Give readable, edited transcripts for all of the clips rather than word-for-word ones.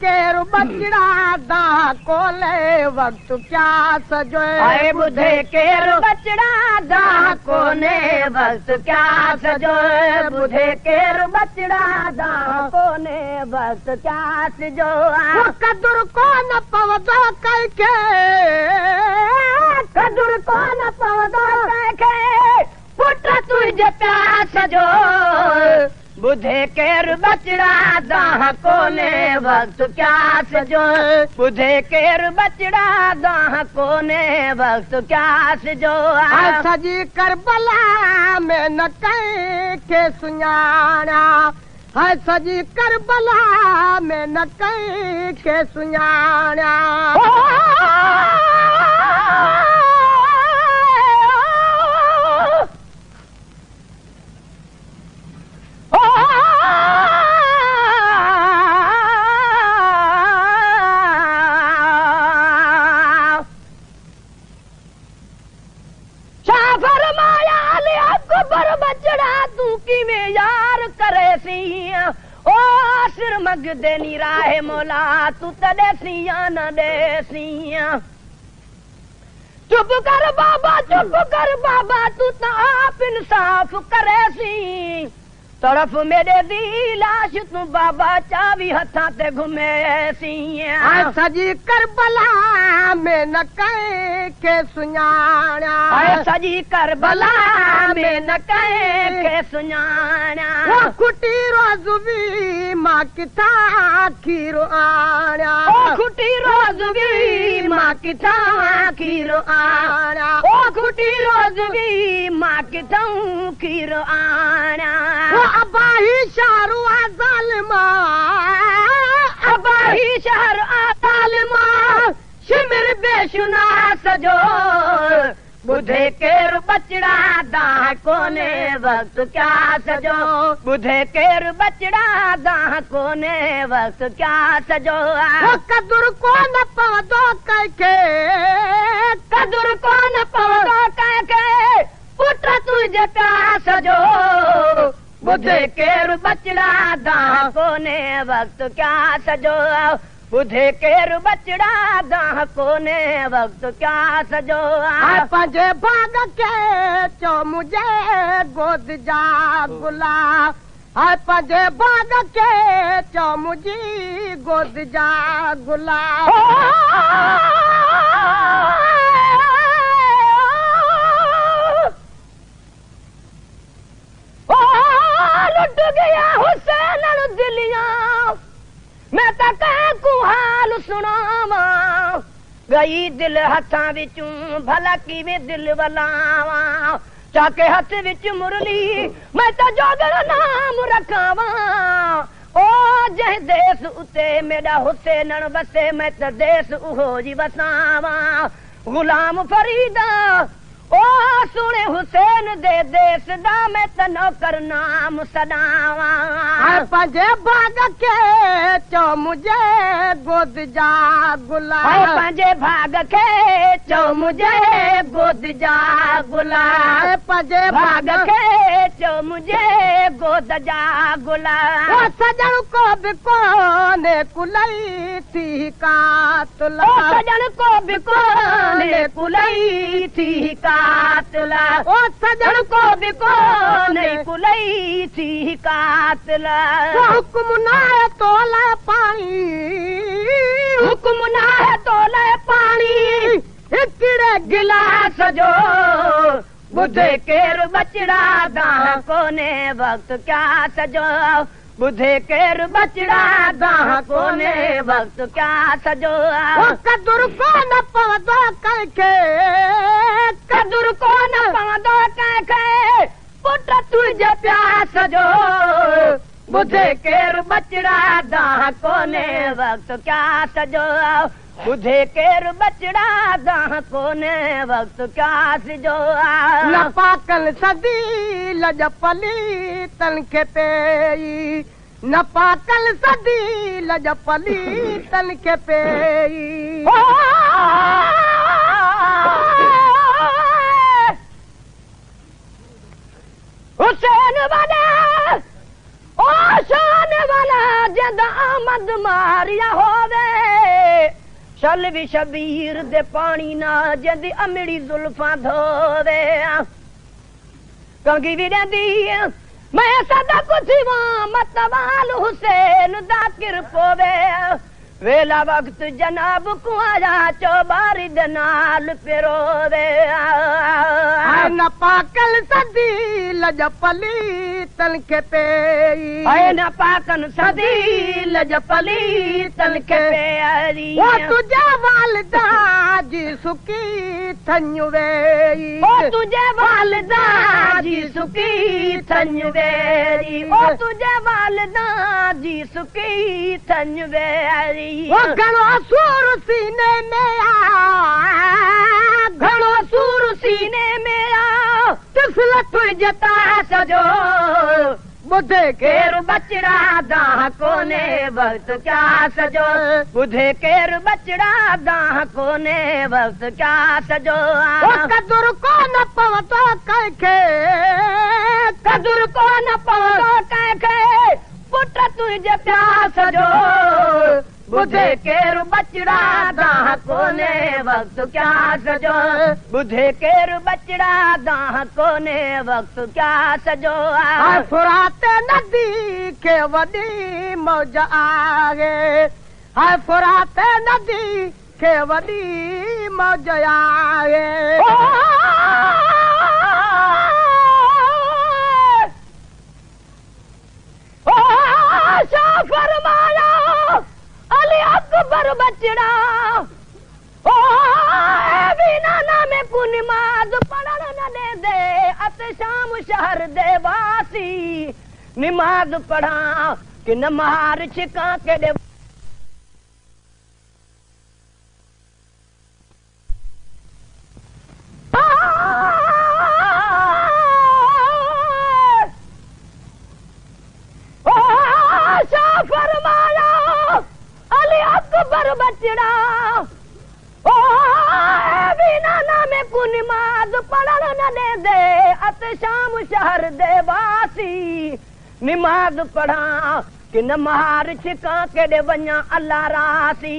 केरु बचड़ा दा कोले वक्त क्या सजो आए बुधे केरु बचड़ा दा कोने वक्त क्या सजो बुधे केरु बचड़ा दा कोने वक्त क्या सजो कदुर को न पवदो कैके कदुर को न पवदो कैके पुट तुझे प्यार सजो बुधे केरु बचड़ा दा कोने वक्त क्या सजो बुधे केरु बचड़ा दा कोने वक्त क्या सजो सजी करबला में न के सुञाणा है सजी करबला में न के सुञाणा मग देनी राहे मोला तू तदे सिया न दे सिया चुप कर बाबा तू तो आप इंसाफ करे सी तरफ मेरे दी लाश तू बाबा चावी हथा ते घूमे सी सजी करबला में न के सुञाणा सजी करबला में न के सुञाणा खुटी रोज़ भी मां किथा खीरो आणा खुटी रोज़ भी मां किथा खीरो आणा खुटी रोज़ भी मां किथा खीरो आणा अबाही शहर ज़ालिमा अबाही शहर ज़ालिमा शिमिर बेशुना सजो बुधे केरु बचड़ा दा कोने वक्त क्या सजो बुधे केरु बचड़ा दा कोने वक्त क्या सजो कदुर को न पवदो कैके कदुर को न पवदो कैके पुट तुझे प्यार सजो बुधे केरु बचड़ा दा कोने वक्त क्या सजो बुधे केरु बचड़ा दा कोने वक्त क्या सजो पंजे भाग के चो मुझे गोद जा गुला पंजे भाग के चो मुझी गोद जा गुला लुट गया हुसैन दिलिया मैं तो कहूं हाल सुनावा गई दिल हथा विचूं भला किवें दिल वलावा चाके हथ विच मुरली मैं तो जोगण नाम रखावा ओ जह देश उते मेरा हुसैन वसे मैं तो देश उहो जी वसावा गुलाम फरीदा ओ सुने हुसैन दे देश दा मैं तो नौकर नाम सदावा पंजे भाग के चो मुझे गोद जा गुला पंजे भाग के चो मुझे गोद जा गुला पंजे भाग के चो मुझे गोद जा गुला सजन को भी कोने कुलई थी कातुला सजन को भी कोने कुलई थी कातला ओ सजन को भी कोने कुलई थी कातला हुक्म ना है तोला पानी हुक्म ना है तोला पानी इकड़े गिलास जो बुधे केरु बचड़ा दा कोने वक्त क्या सजो बुधे केरु बचड़ा दा कोने वक्त क्या सजो कदुर को न पवदो कैके कदुर को न पवदो कैके पुट तुझे प्यार सजो बुधे केरु बचड़ा दा कोने वक्त क्या सजो बुधे केरु बचड़ा दा कोने वक्त क्या सजो न पाकल सदी लजपली तन के पेई न पाकल सदी लजपली तन के पेई हुसैन वाला ओ शान वाला दा आमद मारिया होवे चल भी शबीर दे पानी ना जंदी अमड़ी जुल्फां धोवे कंगी भी रहंदी मैं सदा कुछ वां मतवाल हुसैन दा किर पोवे वेला वक्त जनाब को आया चौबारी दे नाल पिरोवे न पाकल सदी लजपली तनके पे न पाकन सदी लजपली तनके पे वो तुझे वालदा जी सुकी थन्यु वे ओ तुझे वालदा जी सुकी थन्यु वे ओ तुझे वालदा जी सुकी थन्यु वे वो घणो सूर सीने में आ घणो सूर सीने में आ तिसला तुझता सजो बुधे केर बचड़ा दाह कोने वक्त क्या सजो बुधे केर बचड़ा दाह कोने वक्त क्या सजो कदुर को न पवतो कैखे कदुर को न पवतो कैखे पुट तुझे प्यास सजो बुधे केर बचड़ा दाह कोने वक्त क्या सजो बुधे केर बचड़ा दाह कोने वक्त क्या सजो फुरात नदी के वडी मौज आगे हाय फुरात नदी के वडी मौज आगे फरमाया अली अकबर बचड़ा ओ नाना में को नमाज पढ़न न दे दे अत शाम शहर दे वासी नमाज पढ़ा कि न मार छिका के दे फरमाया अली अकबर बचड़ा ओ नाना में को नमाज पढ़न न दे दे अत शाम शहर दे वासी नमाज पढ़ा कि न मार छिका के दे वञा अल्लाह रासी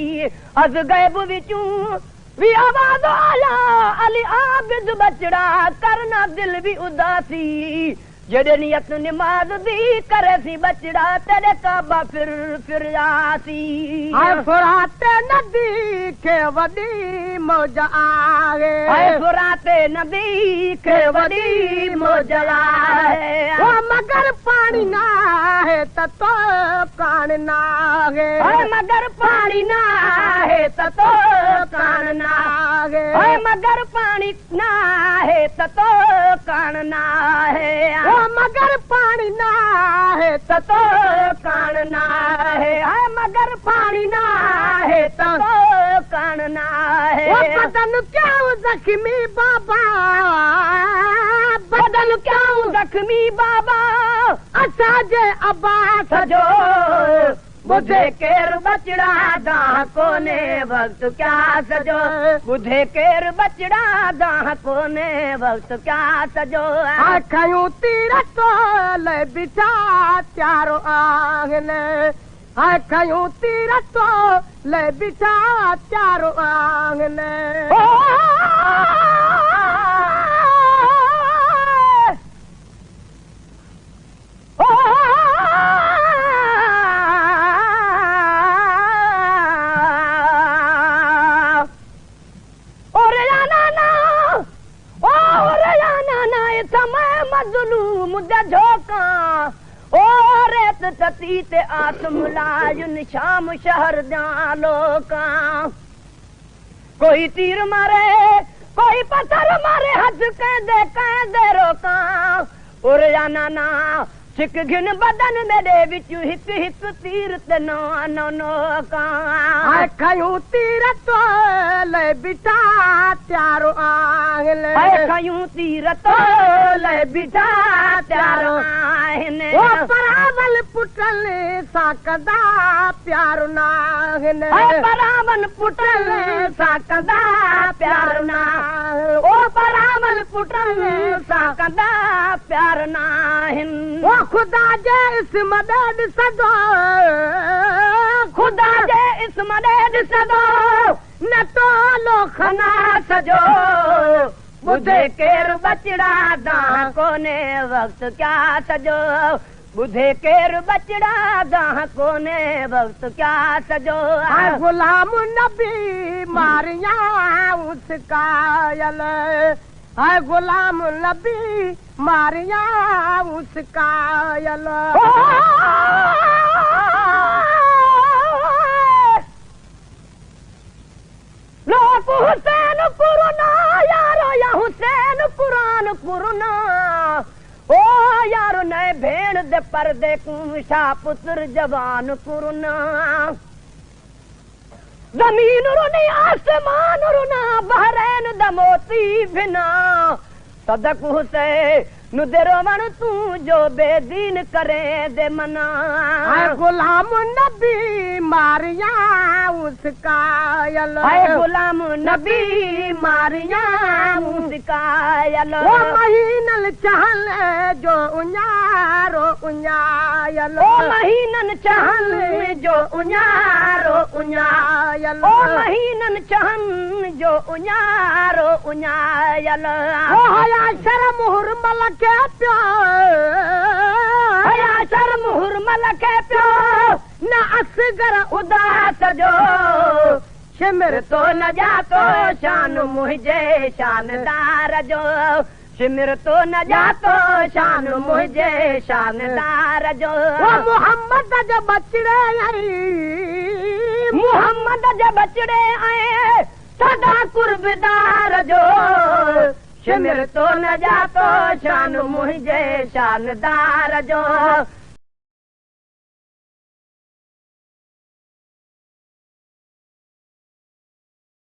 अज गैब विचूं भी आवाज आया अली आबिद बचड़ा करना दिल भी उदासी जड़े नियत नमाज दी करे सी बचड़ा तेरे काबा फिर आसी फुरात नदी के वडी मौज आगे फुरात नदी के वडी मौज आगे मगर पानी ना है तो कान ना है मगर पानी ना है तो कान ना है मगर पानी ना है तो कान ना है मगर पानी ना है तो कान ना है मगर पानी ना है तो कान ना है बदन क्या जख्मी बाबा बदन क्या जख्मी बाबा अच्छा जे अब्बा सजो बुधे केर बचड़ा दाह कोने वक्त क्या सजो बुधे केर बचड़ा दाह कोने वक्त क्या सजो आखियूं तीर तो ले बिठा त्यारो आंगने आखियूं तीर तो ले बिठा त्यारो आंगने झोंका ओ रेत तती ते आसम लायुन शाम शहर जा लोका कोई तीर मारे कोई पत्थर मारे हथ कहदे रोका और या नाना सिक घिन बदन मेरे विच हिक हिक तीर ते नो का आखियूं तीर तो ले बिठा त्यारो आंगले आखियूं तीर तो ले बिठा त्यारो आंगले ओ परावल पुटल साकदा प्यारो नागने परावल पुटल साकदा प्यारो ना ओ परावल पुटल साकदा प्यार नाहिन खुदा जे इस मदद सदो जिस्म ॾे ॾिसंदो न तोलो खना सजो ॿुधे केरु बचड़ा दाह कोने वक़्तु क्या सजो ॿुधे केरु बचड़ा दाह कोने वक़्तु क्या सजो गुलाम नबी मारिया उसकायल है गुलाम नबी मारिया उसकायल लोक हुसैन पुरना यारो या हुसैन कुरान पुरना ओ यारो नए भेण दे पर्दे कुशा पुत्र जवान पुरना जमीन रुनी आसमान रुना बहरैन द मोती बिना सदक हुसैन नु दे रोवण तू जो बेदीन करे दे मना गुलाम नबी मारिया उसकायल गुलाम नबी मारिया उसकायल वो महीनल चहल जो उन्यारो उन्यायल ओ महीनन चहल जो उन्यारो उन्यायल ओ महीनन चहन जो उन्यारो उन्यायल ओ हया शर्म हुरमल के प्यार हया शर्म हुरमल के प्यार न असगर उदास जो शिमर तो न जातो शान मुझे शानदार जो शिमर तो न जातो शान मुझे शानदार जो मोहम्मद जब बचड़े मोहम्मद जब बचड़े आए सदा कुर्बदार जो शिमर तो न जातो शान मुझे शानदार जो